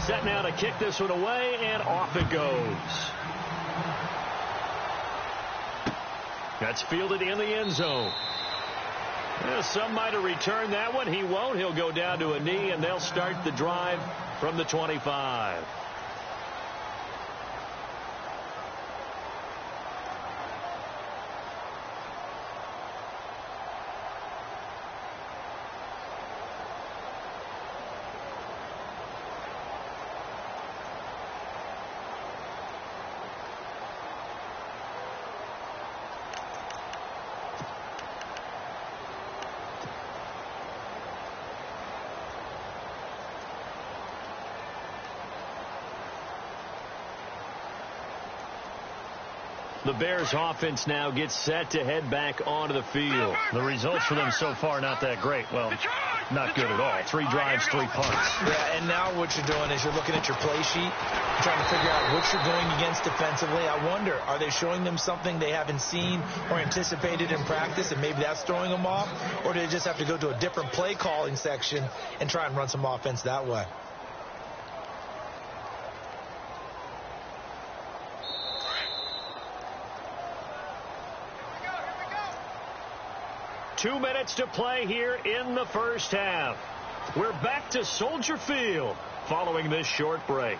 Set now to kick this one away, and off it goes. That's fielded in the end zone. Yeah, some might have returned that one. He won't. He'll go down to a knee, and they'll start the drive from the 25. The Bears offense now gets set to head back onto the field. The results for them so far not that great. Well, not good at all. 3 drives, 3 punts. Yeah, and now what you're doing is you're looking at your play sheet, trying to figure out what you're going against defensively. I wonder, are they showing them something they haven't seen or anticipated in practice, and maybe that's throwing them off? Or do they just have to go to a different play calling section and try and run some offense that way? 2 minutes to play here in the first half. We're back to Soldier Field following this short break.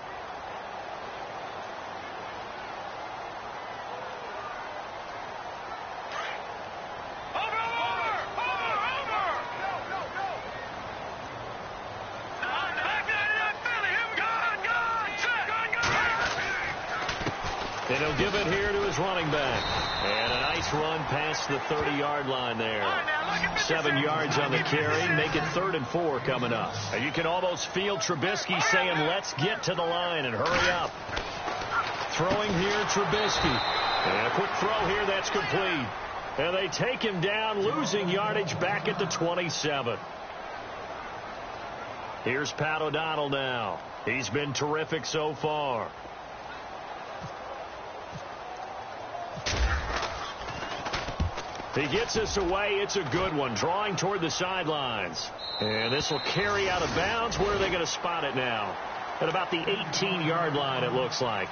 And he'll give it here to his running back. And a nice run past the 30-yard line there. 7 yards on the carry. Make it 3rd and 4 coming up. And you can almost feel Trubisky saying, let's get to the line and hurry up. Throwing here, Trubisky. And a quick throw here, that's complete. And they take him down, losing yardage back at the 27. Here's Pat O'Donnell now. He's been terrific so far. He gets this away. It's a good one. Drawing toward the sidelines. And this will carry out of bounds. Where are they going to spot it now? At about the 18-yard line, it looks like.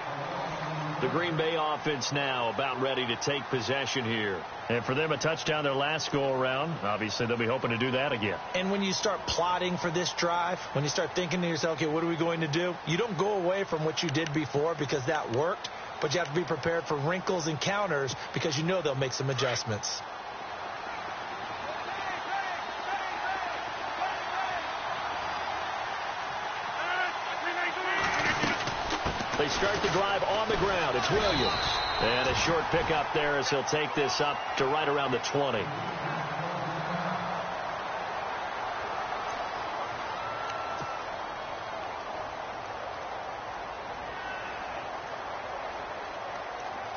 The Green Bay offense now about ready to take possession here. And for them, a touchdown their last go-around. Obviously, they'll be hoping to do that again. And when you start plotting for this drive, when you start thinking to yourself, okay, what are we going to do? You don't go away from what you did before because that worked. But you have to be prepared for wrinkles and counters because you know they'll make some adjustments. They start the drive on the ground. It's Williams. And a short pickup there as he'll take this up to right around the 20.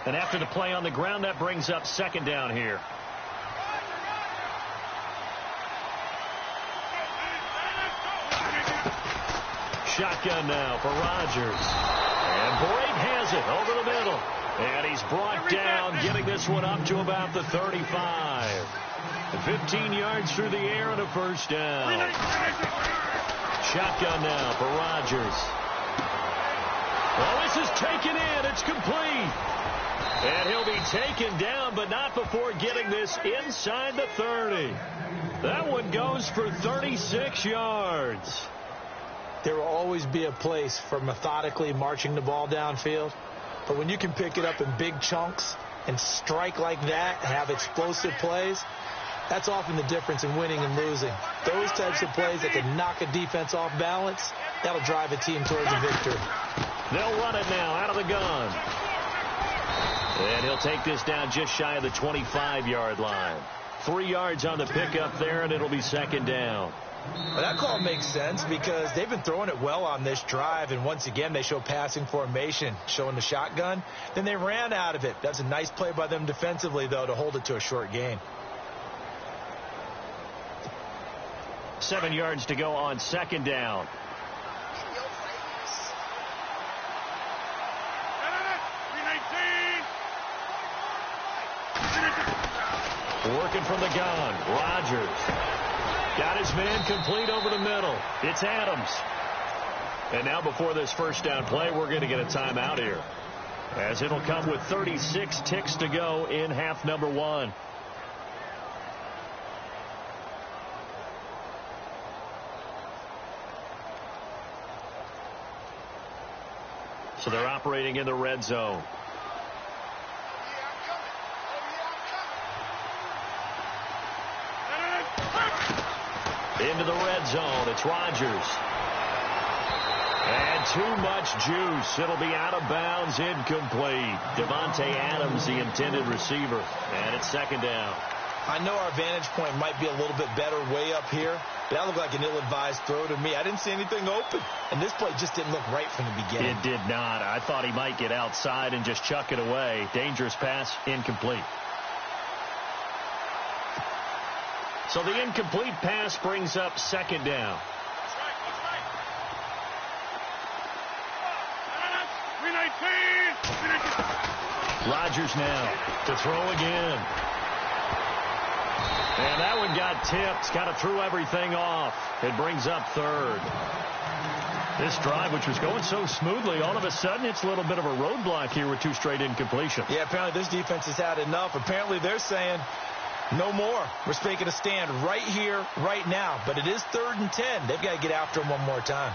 And after the play on the ground, that brings up 2nd down here. Shotgun now for Rodgers. And Brake has it over the middle. And he's brought down, getting this one up to about the 35. 15 yards through the air and a first down. Shotgun now for Rodgers. Well, this is taken in. It's complete. And he'll be taken down, but not before getting this inside the 30. That one goes for 36 yards. There will always be a place for methodically marching the ball downfield. But when you can pick it up in big chunks and strike like that, have explosive plays, that's often the difference in winning and losing. Those types of plays that can knock a defense off balance, that'll drive a team towards a victory. They'll run it now out of the gun. And he'll take this down just shy of the 25-yard line. 3 yards on the pickup there, and it'll be 2nd down. Well, that call makes sense because they've been throwing it well on this drive, and once again they show passing formation, showing the shotgun. Then they ran out of it. That's a nice play by them defensively, though, to hold it to a short gain. 7 yards to go on 2nd down. Working from the gun, Rodgers. Got his man complete over the middle. It's Adams. And now before this first down play, we're going to get a timeout here, as it'll come with 36 ticks to go in half number one. So they're operating in the red zone. Into the red zone. It's Rodgers. And too much juice. It'll be out of bounds, incomplete. Devontae Adams, the intended receiver. And it's second down. I know our vantage point might be a little bit better way up here, but that looked like an ill-advised throw to me. I didn't see anything open. And this play just didn't look right from the beginning. It did not. I thought he might get outside and just chuck it away. Dangerous pass, incomplete. So the incomplete pass brings up second down. Rodgers now to throw again. And that one got tipped. Kind of threw everything off. It brings up third. This drive, which was going so smoothly, all of a sudden it's a little bit of a roadblock here with two straight incompletions. Yeah, apparently this defense has had enough. Apparently they're saying no more. We're making a stand right here, right now. But it is 3rd and 10. They've got to get after him one more time.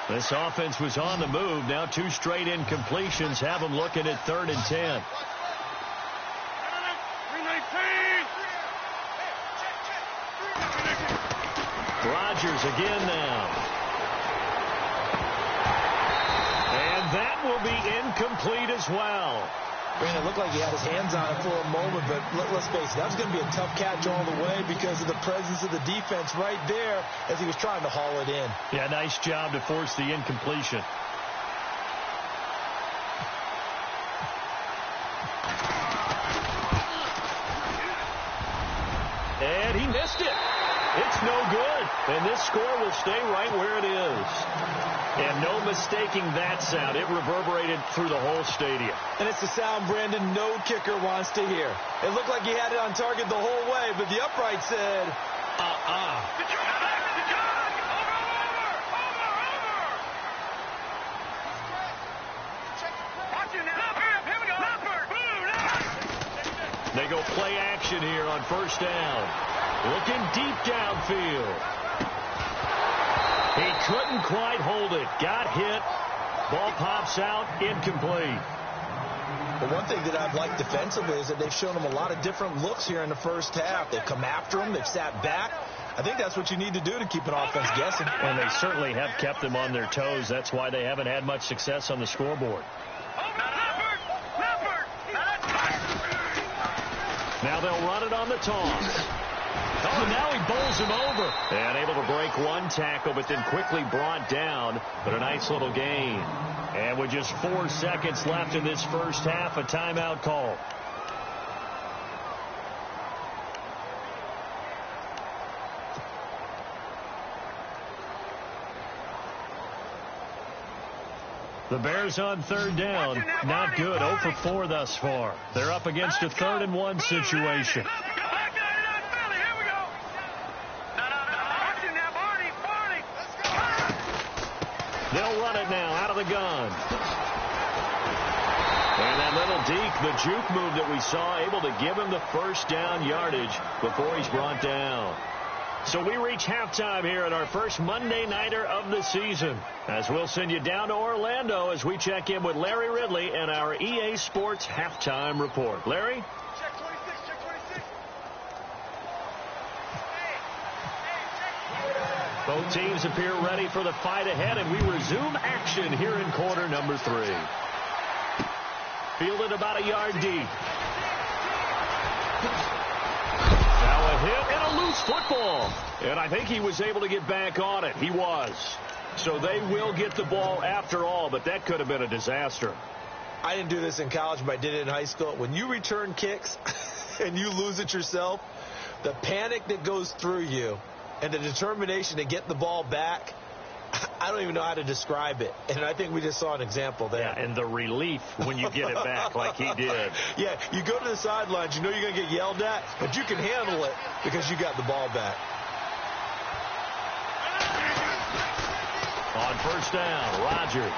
This offense was on the move. Now two straight incompletions have them looking at 3rd and 10. Rodgers again now. And that will be incomplete as well. Brandon, it looked like he had his hands on it for a moment, but let's face it, that was going to be a tough catch all the way because of the presence of the defense right there as he was trying to haul it in. Yeah, nice job to force the incompletion. And he missed it. It's no good. And this score will stay right where it is. And no mistaking that sound. It reverberated through the whole stadium. And it's the sound, Brandon, no kicker wants to hear. It looked like he had it on target the whole way, but the upright said, They go play action here on first down. Looking deep downfield. He couldn't quite hold it. Got hit. Ball pops out. Incomplete. But one thing that I've liked defensively is that they've shown him a lot of different looks here in the first half. They've come after him. They've sat back. I think that's what you need to do to keep an offense guessing. And they certainly have kept them on their toes. That's why they haven't had much success on the scoreboard. Now they'll run it on the toss. Oh, now he bowls him over. And able to break one tackle, but then quickly brought down. But a nice little gain. And with just 4 seconds left in this first half, a timeout call. The Bears on third down. Not good. 0 for 4 thus far. They're up against a 3rd and 1 situation. They'll run it now out of the gun. And that little deke, the juke move that we saw, able to give him the first down yardage before he's brought down. So we reach halftime here at our first Monday Nighter of the season, as we'll send you down to Orlando as we check in with Larry Ridley and our EA Sports Halftime Report. Larry? Check 26, check 26. Both teams appear ready for the fight ahead, and we resume action here in quarter number 3. Fielded about a yard deep. Now a hit and a loose football. And I think he was able to get back on it. He was. So they will get the ball after all, but that could have been a disaster. I didn't do this in college, but I did it in high school. When you return kicks and you lose it yourself, the panic that goes through you and the determination to get the ball back, I don't even know how to describe it. And I think we just saw an example there. Yeah, and the relief when you get it back like he did. Yeah, you go to the sidelines, you know you're going to get yelled at, but you can handle it because you got the ball back. On first down, Rodgers.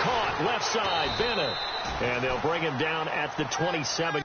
Caught, left side, Bennett. And they'll bring him down at the 27.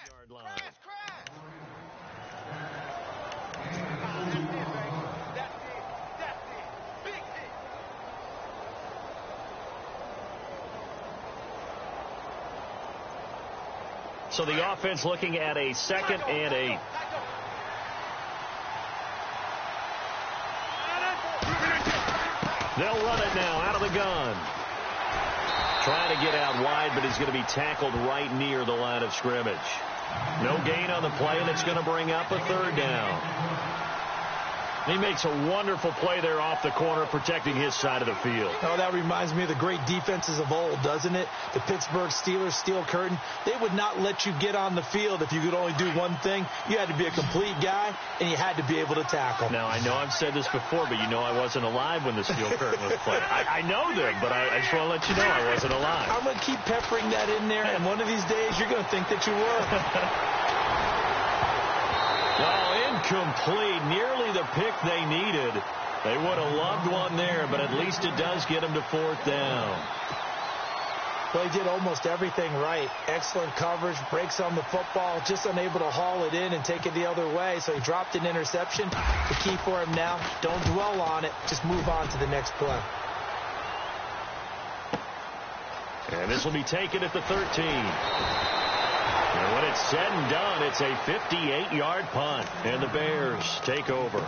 Yard line. So the offense looking at a 2nd and 8. They'll run it now out of the gun. Trying to get out wide, but he's going to be tackled right near the line of scrimmage. No gain on the play, and it's going to bring up a 3rd down. He makes a wonderful play there off the corner, protecting his side of the field. Oh, that reminds me of the great defenses of old, doesn't it? The Pittsburgh Steelers, steel curtain. They would not let you get on the field if you could only do one thing. You had to be a complete guy, and you had to be able to tackle. Now, I know I've said this before, but you know I wasn't alive when the steel curtain was played. I know them, but I just want to let you know I wasn't alive. I'm going to keep peppering that in there, and one of these days you're going to think that you were. Oh, incomplete. Nearly the pick they needed. They would have loved one there, but at least it does get them to 4th down. Well, he did almost everything right. Excellent coverage, breaks on the football, just unable to haul it in and take it the other way. So he dropped an interception. The key for him now, don't dwell on it. Just move on to the next play. And this will be taken at the 13. And when it's said and done, it's a 58-yard punt, and the Bears take over.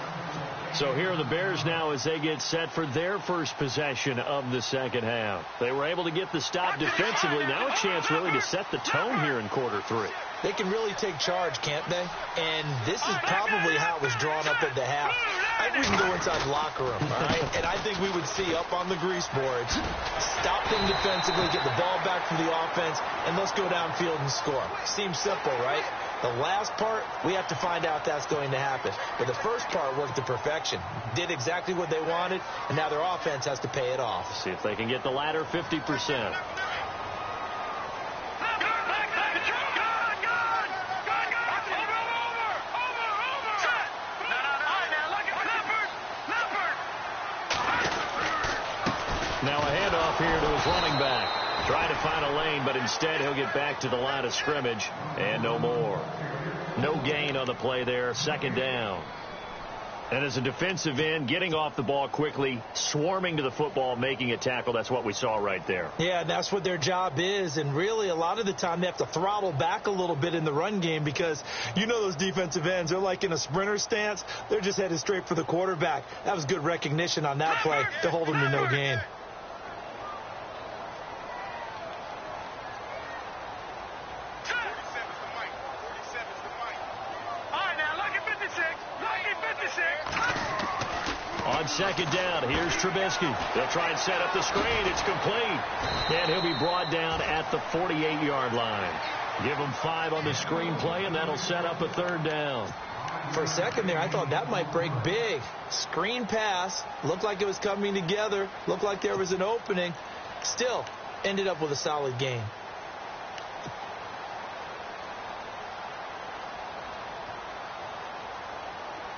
So here are the Bears now as they get set for their first possession of the second half. They were able to get the stop defensively. Now a chance really to set the tone here in quarter 3. They can really take charge, can't they? And this is probably how it was drawn up at the half. I think we can go inside the locker room, all right? And I think we would see up on the grease boards, stop them defensively, get the ball back from the offense, and let's go downfield and score. Seems simple, right? The last part, we have to find out if that's going to happen. But the first part worked to perfection. Did exactly what they wanted, and now their offense has to pay it off. See if they can get the latter 50%. Now a handoff here to his running back. Trying to find a lane, but instead he'll get back to the line of scrimmage and no more. No gain on the play there. 2nd down. And as a defensive end, getting off the ball quickly, swarming to the football, making a tackle, that's what we saw right there. Yeah, and that's what their job is. And really, a lot of the time, they have to throttle back a little bit in the run game because you know those defensive ends, they're like in a sprinter stance. They're just headed straight for the quarterback. That was good recognition on that play to hold them to no gain. On 2nd down, here's Trubisky. They'll try and set up the screen. It's complete. And he'll be brought down at the 48-yard line. Give him 5 on the screenplay, and that'll set up a 3rd down. For a second there, I thought that might break big. Screen pass. Looked like it was coming together. Looked like there was an opening. Still, ended up with a solid gain.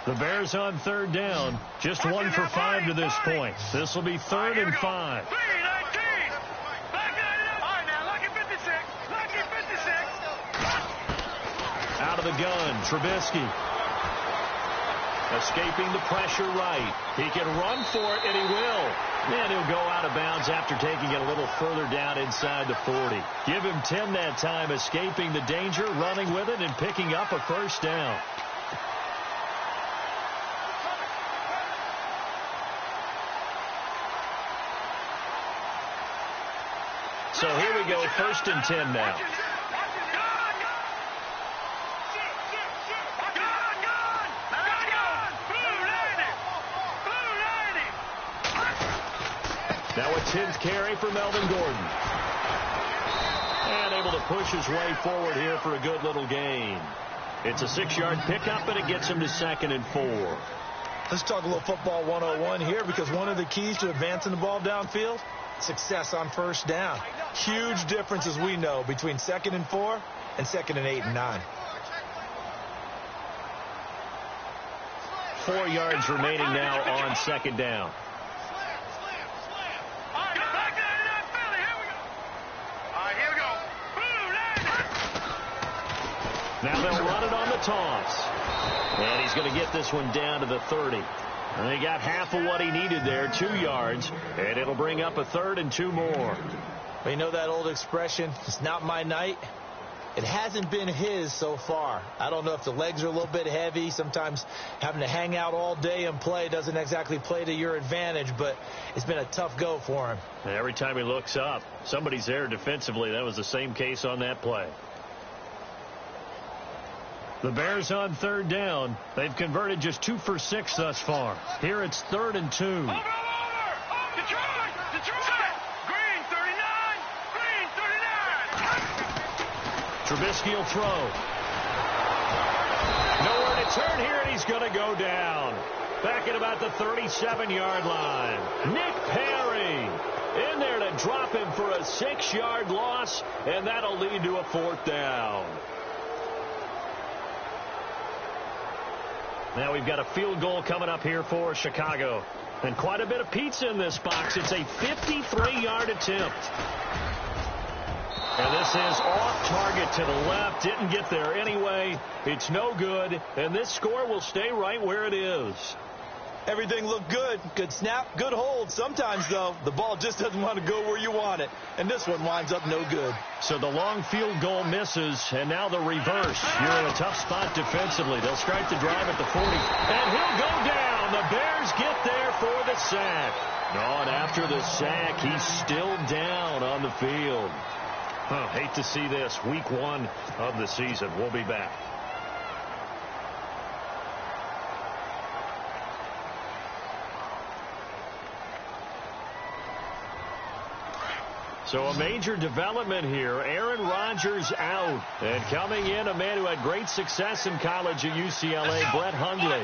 The Bears on 3rd down. Just 1 for 5 to this point. This will be 3rd and 5. Out of the gun, Trubisky. Escaping the pressure right. He can run for it, and he will. And he'll go out of bounds after taking it a little further down inside the 40. Give him 10 that time, escaping the danger, running with it, and picking up a first down. So here we go, 1st and 10 now. Now a 10th carry for Melvin Gordon. And able to push his way forward here for a good little gain. It's a 6-yard pickup, and it gets him to 2nd and 4. Let's talk a little football 101 here, because one of the keys to advancing the ball downfield, success on first down. Huge difference, as we know, between 2nd and 4 and 2nd and 8 and 9. 4 yards remaining now on 2nd down. Now they'll run it on the toss. And he's going to get this one down to the 30. And he got half of what he needed there, 2 yards. And it'll bring up a 3rd and 2 more. Well, you know that old expression, it's not my night. It hasn't been his so far. I don't know if the legs are a little bit heavy. Sometimes having to hang out all day and play doesn't exactly play to your advantage, but it's been a tough go for him. And every time he looks up, somebody's there defensively. That was the same case on that play. The Bears on 3rd down. They've converted just 2 for 6 thus far. Here it's 3rd and 2. Over! Detroit! Green 39! Green 39! Trubisky will throw. Nowhere to turn here, and he's going to go down. Back at about the 37-yard line. Nick Perry in there to drop him for a 6-yard loss, and that'll lead to a 4th down. Now we've got a field goal coming up here for Chicago. And quite a bit of pizza in this box. It's a 53-yard attempt. And this is off target to the left. Didn't get there anyway. It's no good. And this score will stay right where it is. Everything looked good. Good snap, good hold. Sometimes, though, the ball just doesn't want to go where you want it. And this one winds up no good. So the long field goal misses, and now the reverse. You're in a tough spot defensively. They'll start the drive at the 40. And he'll go down. The Bears get there for the sack. No, and after the sack, he's still down on the field. Hate to see this. Week 1 of the season. We'll be back. So a major development here. Aaron Rodgers out. And coming in, a man who had great success in college at UCLA, Brett Hundley.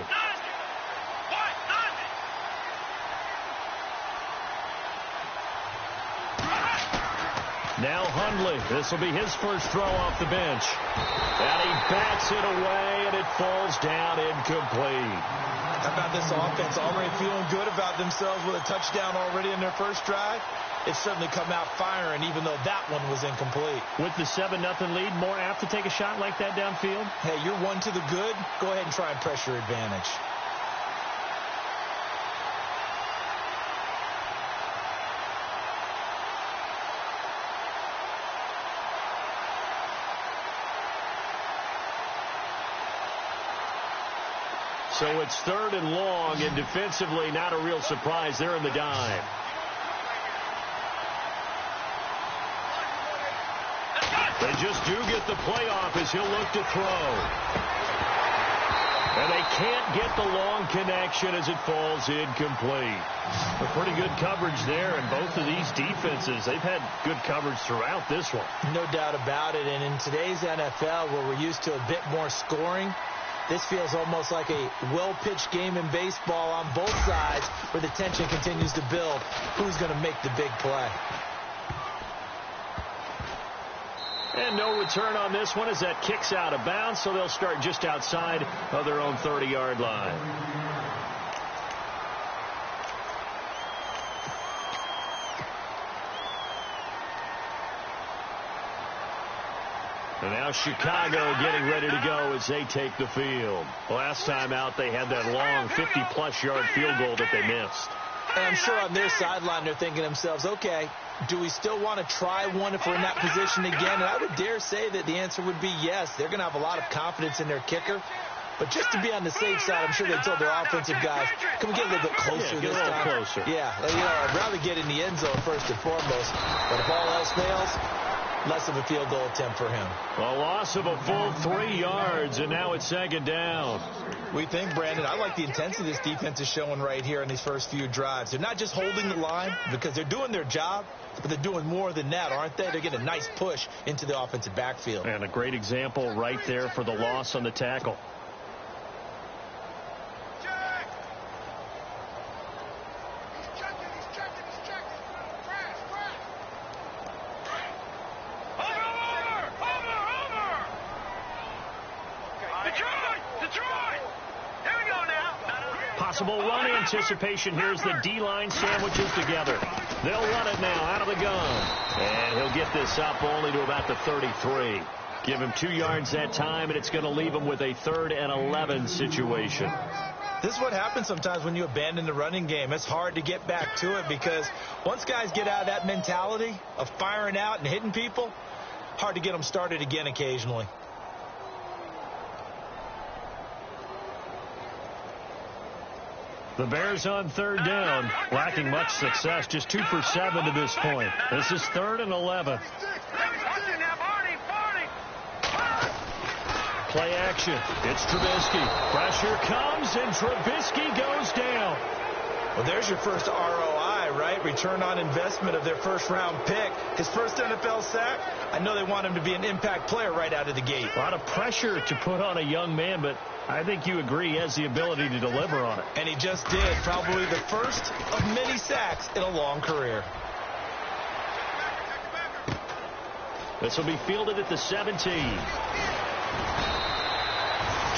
Now Hundley. This will be his first throw off the bench. And he bats it away, and it falls down incomplete. How about this offense? Already feeling good about themselves with a touchdown already in their first drive. It's certainly come out firing, even though that one was incomplete. With the 7-0 lead, more apt to take a shot like that downfield? Hey, you're one to the good. Go ahead and try and pressure advantage. So it's 3rd and long, and defensively not a real surprise. They're in the dime. They just do get the playoff as he'll look to throw. And they can't get the long connection as it falls incomplete. A pretty good coverage there, and both of these defenses, they've had good coverage throughout this one. No doubt about it, and in today's NFL, where we're used to a bit more scoring, this feels almost like a well-pitched game in baseball on both sides, where the tension continues to build. Who's going to make the big play? And no return on this one as that kicks out of bounds, so they'll start just outside of their own 30-yard line. And now Chicago getting ready to go as they take the field. Last time out, they had that long 50-plus yard field goal that they missed. And I'm sure on their sideline they're thinking to themselves, okay, do we still want to try one if we're in that position again? And I would dare say that the answer would be yes. They're going to have a lot of confidence in their kicker. But just to be on the safe side, I'm sure they told their offensive guys, can we get a little bit closer this time? Closer. Yeah, I'd rather get in the end zone first and foremost. But if all else fails, less of a field goal attempt for him. A loss of a full 3 yards, and now it's second down. We think, Brandon, I like the intensity this defense is showing right here in these first few drives. They're not just holding the line because they're doing their job, but they're doing more than that, aren't they? They're getting a nice push into the offensive backfield. And a great example right there for the loss on the tackle. Possible run anticipation. Here's the D-line sandwiches together. They'll run it now out of the gun. And he'll get this up only to about the 33. Give him 2 yards that time, and it's going to leave him with a 3rd and 11 situation. This is what happens sometimes when you abandon the running game. It's hard to get back to it because once guys get out of that mentality of firing out and hitting people, hard to get them started again occasionally. The Bears on 3rd down, lacking much success, just 2 for 7 to this point. This is 3rd and 11. Play action. It's Trubisky. Pressure comes, and Trubisky goes down. Well, there's your first ROI, right? Return on investment of their first-round pick. His first NFL sack. I know they want him to be an impact player right out of the gate. A lot of pressure to put on a young man, but I think you agree he has the ability to deliver on it. And he just did. Probably the first of many sacks in a long career. This will be fielded at the 17.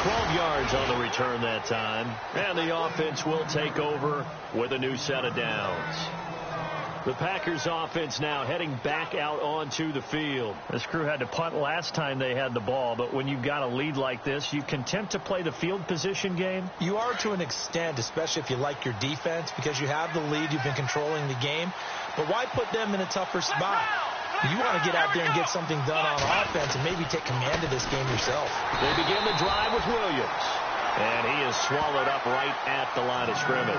12 yards on the return that time. And the offense will take over with a new set of downs. The Packers offense now heading back out onto the field. This crew had to punt last time they had the ball, but when you've got a lead like this, you content to play the field position game? You are to an extent, especially if you like your defense, because you have the lead, you've been controlling the game. But why put them in a tougher spot? You want to get out there and get something done on offense and maybe take command of this game yourself. They begin the drive with Williams. And he is swallowed up right at the line of scrimmage.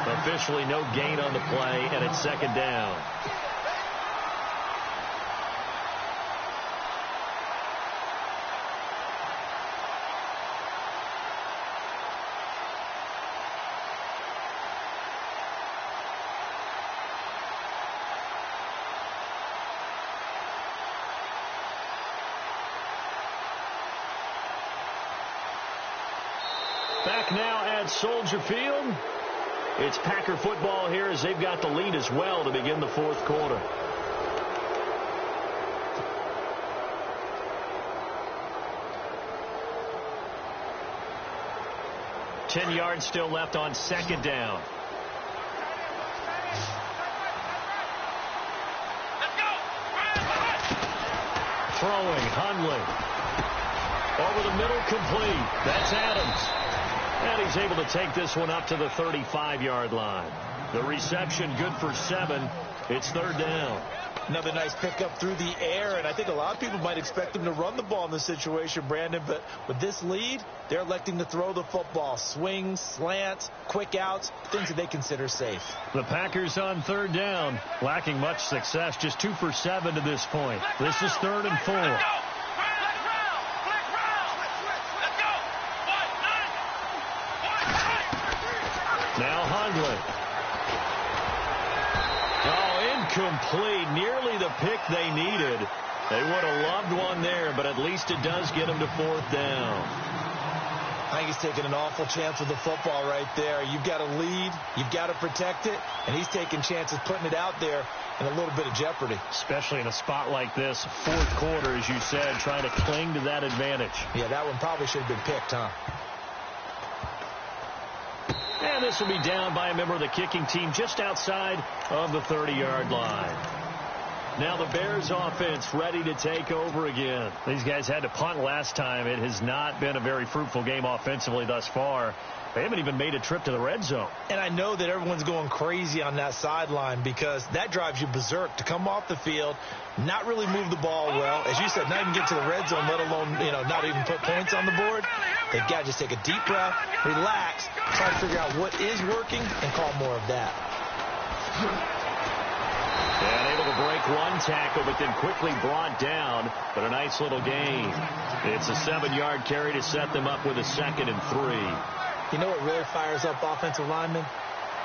Officially no gain on the play, and it's second down. Back now at Soldier Field. It's Packer football here as they've got the lead as well to begin the 4th quarter. Ten yards still left on second down. Throwing, Hundley. Over the middle, complete. That's Adams. And he's able to take this one up to the 35-yard line. The reception good for 7. It's 3rd down. Another nice pickup through the air, and I think a lot of people might expect them to run the ball in this situation, Brandon, but with this lead, they're electing to throw the football. Swings, slants, quick outs, things that they consider safe. The Packers on 3rd down, lacking much success, just 2 for 7 to this point. This is 3rd and 4. Now Hundley. Oh, incomplete. Nearly the pick they needed. They would have loved one there, but at least it does get them to 4th down. I think he's taking an awful chance with the football right there. You've got a lead. You've got to protect it. And he's taking chances putting it out there in a little bit of jeopardy. Especially in a spot like this, 4th quarter, as you said, trying to cling to that advantage. Yeah, that one probably should have been picked, huh? And this will be down by a member of the kicking team just outside of the 30-yard line. Now the Bears offense ready to take over again. These guys had to punt last time. It has not been a very fruitful game offensively thus far. They haven't even made a trip to the red zone. And I know that everyone's going crazy on that sideline because that drives you berserk to come off the field, not really move the ball well. As you said, not even get to the red zone, let alone, not even put points on the board. They've got to just take a deep breath, relax, try to figure out what is working, and call more of that. And able to break one tackle, but then quickly brought down. But a nice little gain. It's a 7-yard carry to set them up with a 2nd and 3. You know what really fires up offensive linemen?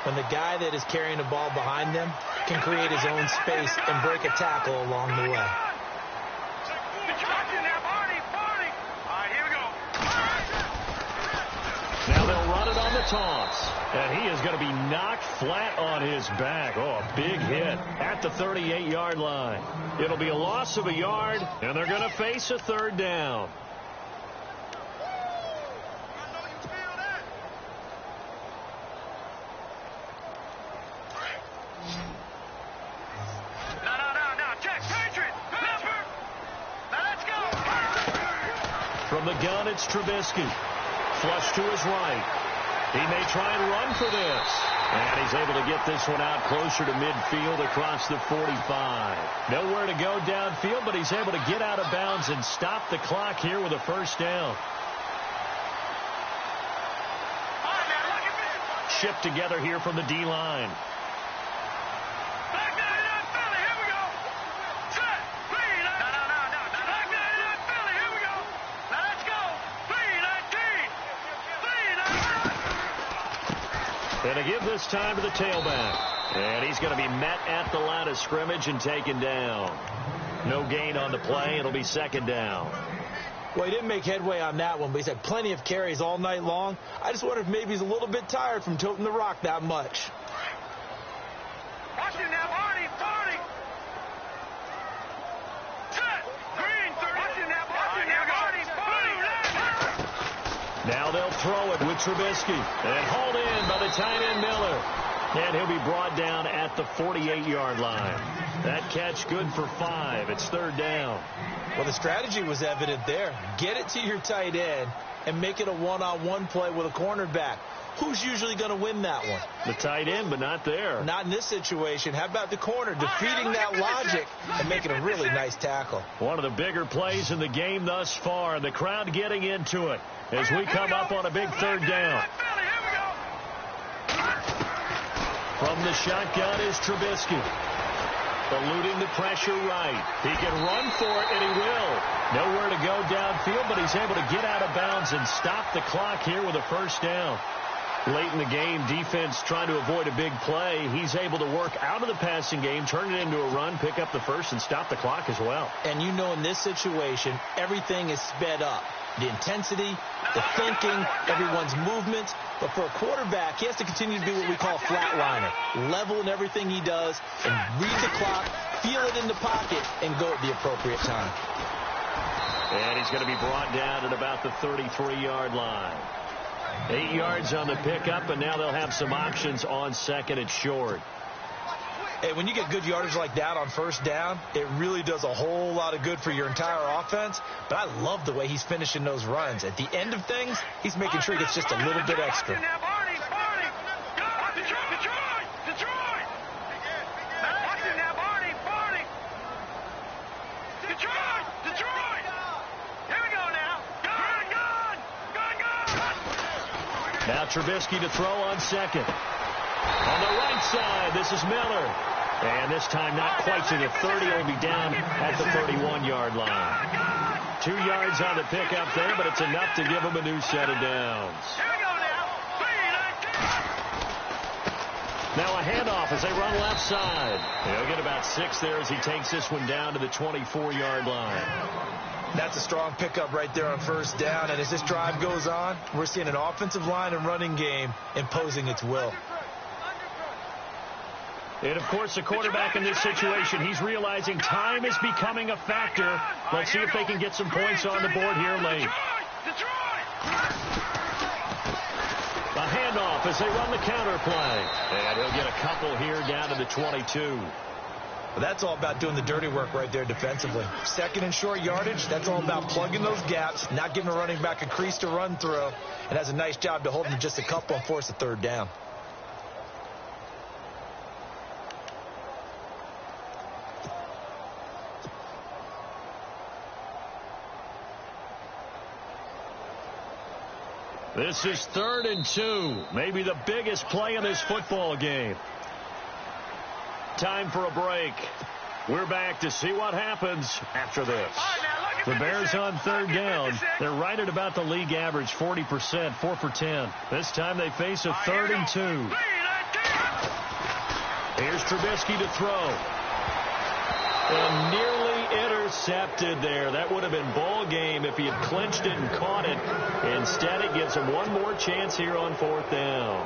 When the guy that is carrying the ball behind them can create his own space and break a tackle along the way. Now they'll run it on the toss. And he is going to be knocked flat on his back. Oh, a big hit at the 38-yard line. It'll be a loss of a yard, and they're going to face a 3rd down. From the gun, it's Trubisky. Flush to his right. He may try and run for this. And he's able to get this one out closer to midfield across the 45. Nowhere to go downfield, but he's able to get out of bounds and stop the clock here with a 1st down. Shipped together here from the D-line. And to give this time to the tailback. And he's going to be met at the line of scrimmage and taken down. No gain on the play. It'll be 2nd down. Well, he didn't make headway on that one, but he's had plenty of carries all night long. I just wonder if maybe he's a little bit tired from toting the rock that much. Watch him now, Barney. Green, 30. Watch him now, Barney. Now they'll throw it with Trubisky. And hauled in by the tight end Miller. And he'll be brought down at the 48-yard line. That catch good for 5. It's 3rd down. Well, the strategy was evident there. Get it to your tight end and make it a one-on-one play with a cornerback. Who's usually going to win that one? The tight end, but not there. Not in this situation. How about the corner defeating that logic and making a really nice tackle? One of the bigger plays in the game thus far. The crowd getting into it as we come up on a big 3rd down. From the shotgun is Trubisky. Eluding the pressure right. He can run for it, and he will. Nowhere to go downfield, but he's able to get out of bounds and stop the clock here with a 1st down. Late in the game, defense trying to avoid a big play. He's able to work out of the passing game, turn it into a run, pick up the 1st, and stop the clock as well. And you know in this situation, everything is sped up. The intensity, the thinking, everyone's movement. But for a quarterback, he has to continue to do what we call flatliner. Level in everything he does and read the clock, feel it in the pocket, and go at the appropriate time. And he's going to be brought down at about the 33-yard line. 8 yards on the pickup, and now they'll have some options on 2nd and short. Hey, when you get good yardage like that on 1st down, it really does a whole lot of good for your entire offense. But I love the way he's finishing those runs. At the end of things, he's making sure he gets just a little bit extra. Now Trubisky to throw on 2nd. On the right side, this is Miller. And this time not quite to the 30. He'll be down at the 31-yard line. 2 yards on the pickup there, but it's enough to give him a new set of downs. Now a handoff as they run left side. He'll get about 6 there as he takes this one down to the 24-yard line. That's a strong pickup right there on 1st down. And as this drive goes on, we're seeing an offensive line and running game imposing its will. And, of course, the quarterback in this situation, he's realizing time is becoming a factor. Let's see if they can get some points on the board here late. A handoff as they run the counter play. And he'll get a couple here down to the 22. But that's all about doing the dirty work right there defensively. Second and short yardage, that's all about plugging those gaps, not giving a running back a crease to run through, and has a nice job to hold them just a couple and force a third down. This is 3rd and 2. Maybe the biggest play in this football game. Time for a break. We're back to see what happens after this. The Bears on 3rd down. They're right at about the league average, 40%, 4 for 10. This time they face a 3rd and 2. Here's Trubisky to throw. And nearly intercepted there. That would have been ball game if he had clinched it and caught it. Instead, it gives him one more chance here on 4th down.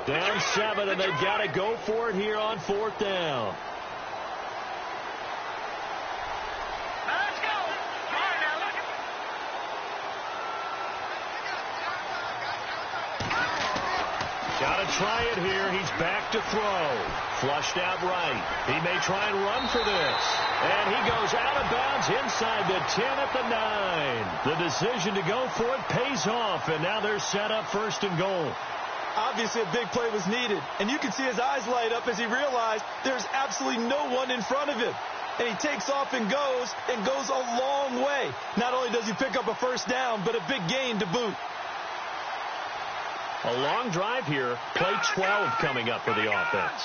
Down 7, and they've got to go for it here on 4th down. Got to try it here. He's back to throw. Flushed out right. He may try and run for this. And he goes out of bounds inside the 10 at the 9. The decision to go for it pays off, and now they're set up 1st and goal. Obviously, a big play was needed, and you can see his eyes light up as he realized there's absolutely no one in front of him. And he takes off and goes a long way. Not only does he pick up a 1st down, but a big gain to boot. A long drive here. Play 12 coming up for the offense.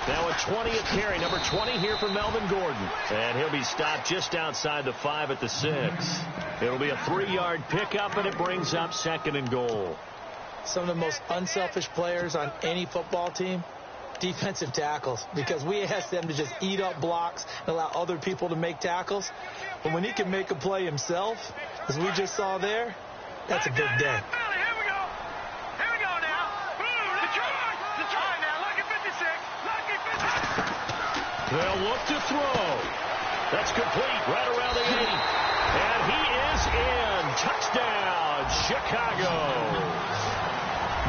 Now a 20th carry, number 20 here for Melvin Gordon. And he'll be stopped just outside the 5 at the 6. It'll be a 3-yard pickup, and it brings up 2nd and goal. Some of the most unselfish players on any football team, defensive tackles, because we ask them to just eat up blocks and allow other people to make tackles. But when he can make a play himself, as we just saw there, that's a big day. They'll look to throw. That's complete right around the 80. And he is in. Touchdown, Chicago.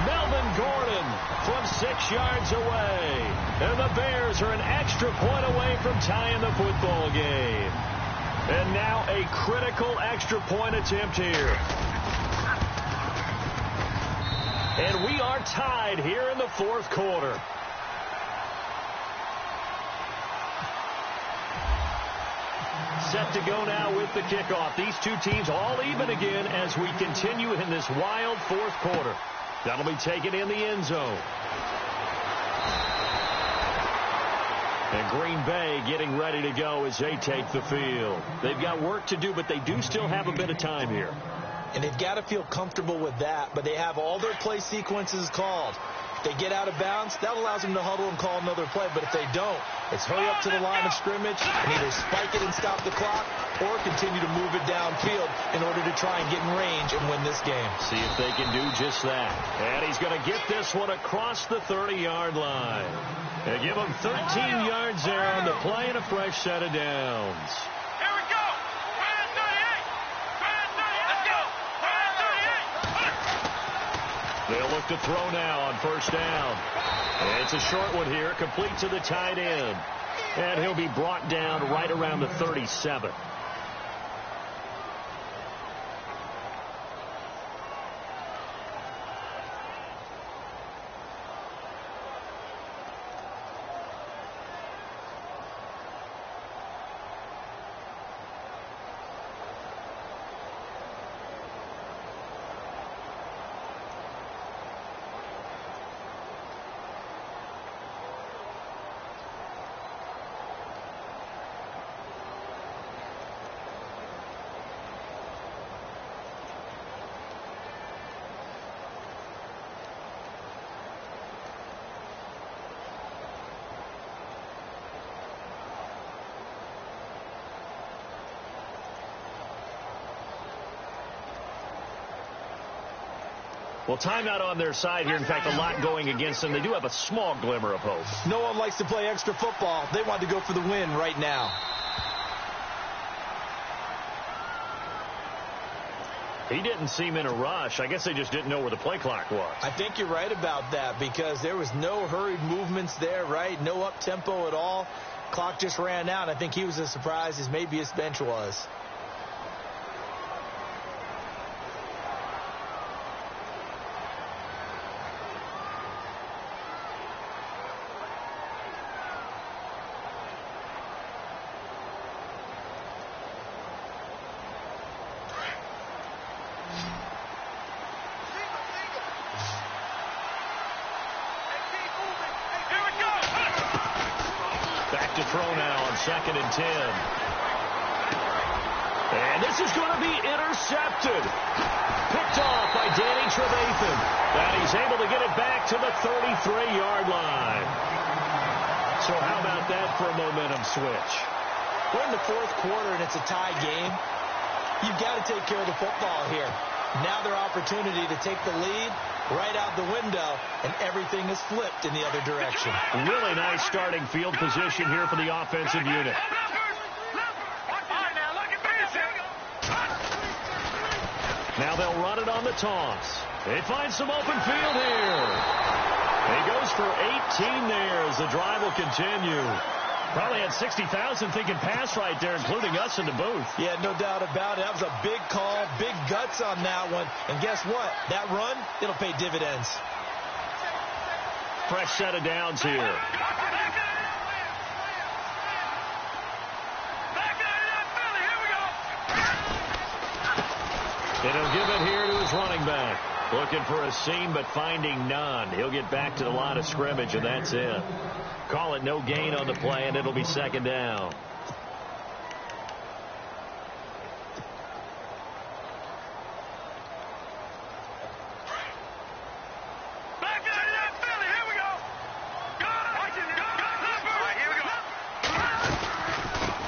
Melvin Gordon from 6 yards away. And the Bears are an extra point away from tying the football game. And now a critical extra point attempt here. And we are tied here in the 4th quarter. Set to go now with the kickoff. These two teams all even again as we continue in this wild 4th quarter. That'll be taken in the end zone. And Green Bay getting ready to go as they take the field. They've got work to do, but they do still have a bit of time here. And they've got to feel comfortable with that, but they have all their play sequences called. If they get out of bounds, that allows them to huddle and call another play. But if they don't, it's hurry up to the line of scrimmage and either spike it and stop the clock or continue to move it downfield in order to try and get in range and win this game. See if they can do just that. And he's going to get this one across the 30-yard line. They give him 13 yards there on the play and a fresh set of downs. Here we go. Let's go. They'll look to throw now on 1st down. It's a short one here, complete to the tight end. And he'll be brought down right around the 37. Well, timeout on their side here. In fact, a lot going against them. They do have a small glimmer of hope. No one likes to play extra football. They want to go for the win right now. He didn't seem in a rush. I guess they just didn't know where the play clock was. I think you're right about that because there was no hurried movements there, right? No up-tempo at all. Clock just ran out. I think he was as surprised as maybe his bench was. Back to throw now on 2nd and 10. And this is going to be intercepted. Picked off by Danny Trevathan. And he's able to get it back to the 33-yard line. So how about that for a momentum switch? We're in the fourth quarter and it's a tie game. You've got to take care of the football here. Now their opportunity to take the lead right out the window, and everything is flipped in the other direction. Really nice starting field position here for the offensive unit. Now they'll run it on the toss. They find some open field here. He goes for 18 there as the drive will continue. Probably had 60,000 thinking pass right there, including us in the booth. Yeah, no doubt about it. That was a big call, big guts on that one. And guess what? That run, it'll pay dividends. Fresh set of downs here. And he'll give it here to his running back. Looking for a seam, but finding none. He'll get back to the line of scrimmage, and that's it. Call it no gain on the play, and it'll be 2nd down.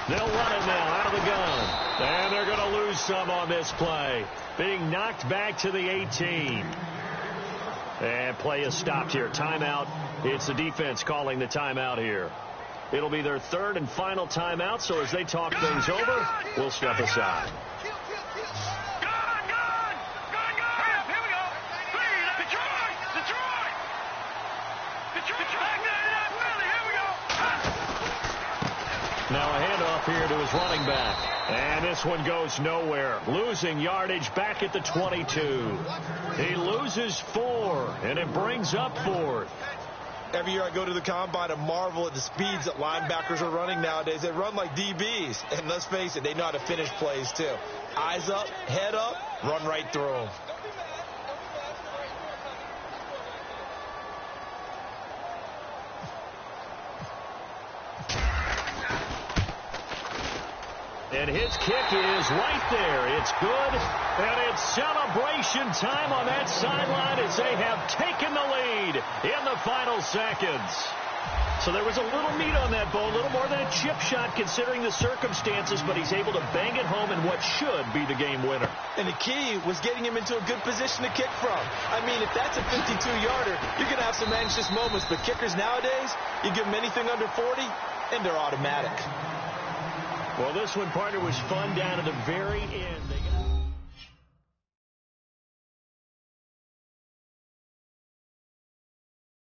They'll run it now out of the gun. And they're going to lose some on this play. Being knocked back to the 18. And play is stopped here. Timeout. It's the defense calling the timeout here. It'll be their 3rd and final timeout, so as they talk things over, we'll step aside. Now a handoff here to his running back. And this one goes nowhere. Losing yardage back at the 22. He loses 4, and it brings up 4th. Every year I go to the combine and marvel at the speeds that linebackers are running nowadays. They run like DBs. And let's face it, they know how to finish plays too. Eyes up, head up, run right through them. And his kick is right there. It's good. And it's celebration time on that sideline as they have taken the lead in the final seconds. So there was a little meat on that ball, a little more than a chip shot considering the circumstances, but he's able to bang it home in what should be the game winner. And the key was getting him into a good position to kick from. I mean, if that's a 52-yarder, you're going to have some anxious moments. But kickers nowadays, you give them anything under 40, and they're automatic. Well, this one, partner, was fun down to the very end.